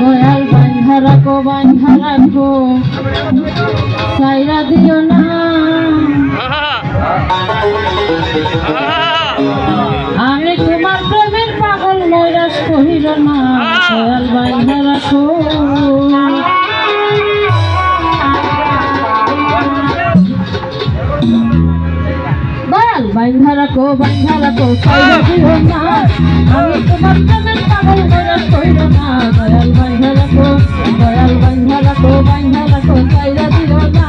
দয়াল বান্ধা রাখো সাইরা দিও না আমি তোমার প্রেমের পাগল নৈরাশ কহিল না দয়াল বান্ধা রাখো দয়াল বান্ধা রাখো সাইরা দিও না আমি তোমার প্রেমের পাগল নৈরাশ কহিল না দয়াল বান্ধা রাখো সাইরা দিও না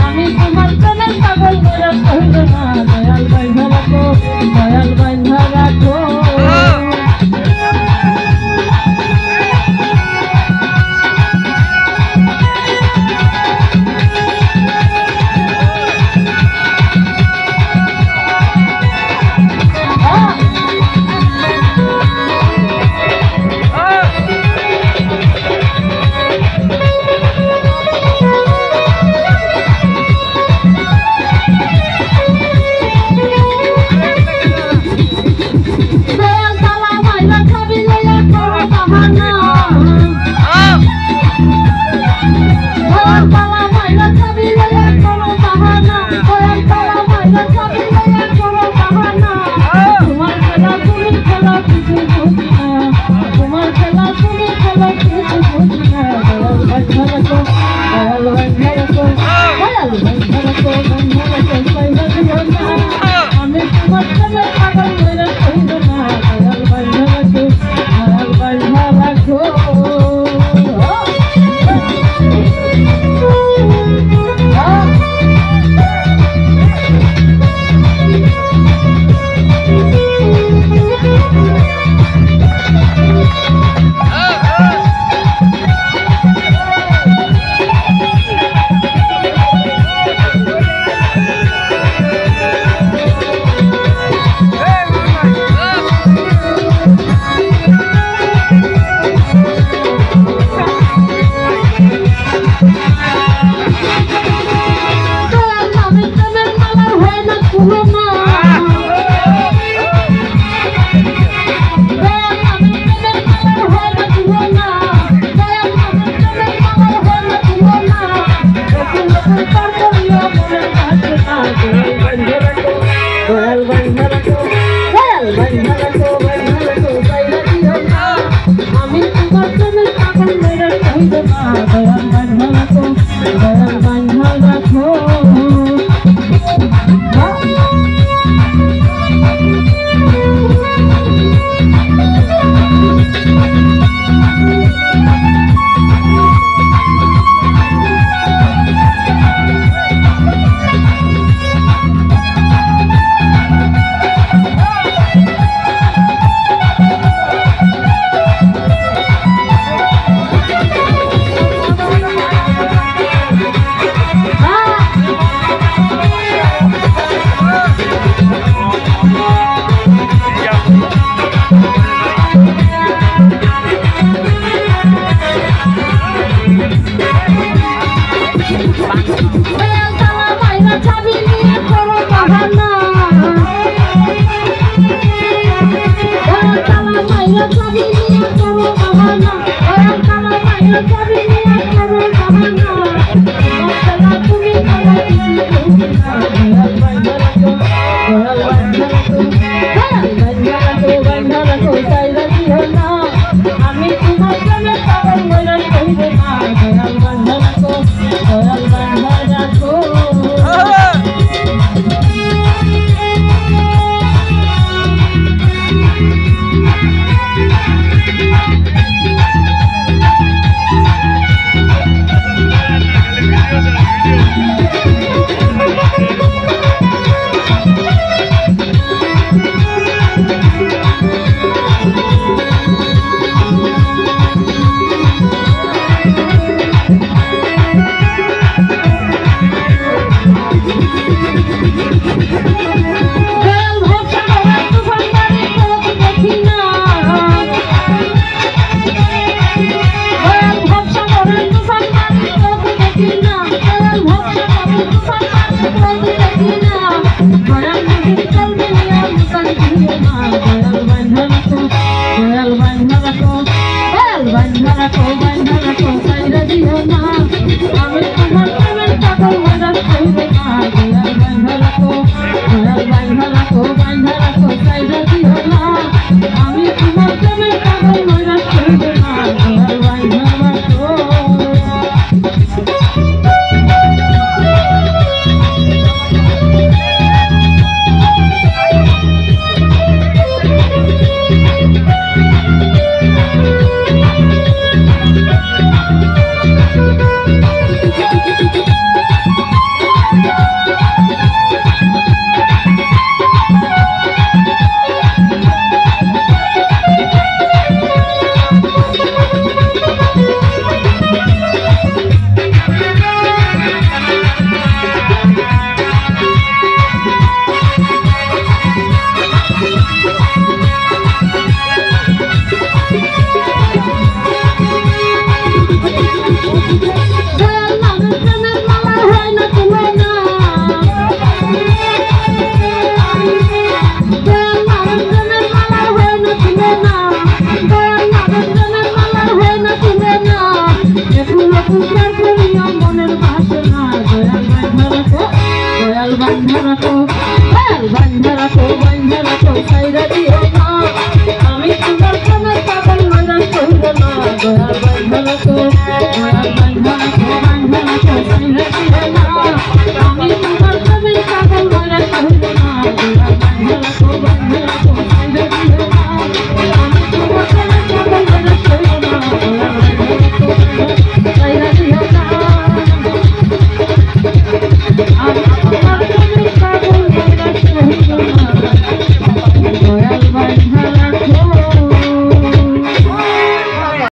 আমি তোমার প্রেমের পাগল নৈরাশ কহিল না দয়াল বান্ধা রাখো রাখো বাইন্ধা রাখো সাইরা দিও না আমি তোমার প্রেমের পাগল মজা কইব না দয়াল বাইন্ধা রাখো বাইন্ধা রাখো সাইরা দিও না আমি তোমার প্রেমের পাগল মজা কইব না দয়াল বাইন্ধা রাখো বাইন্ধা রাখো সাইরা দিও না আমি তোমার প্রেমের পাগল মজা কইব না দয়াল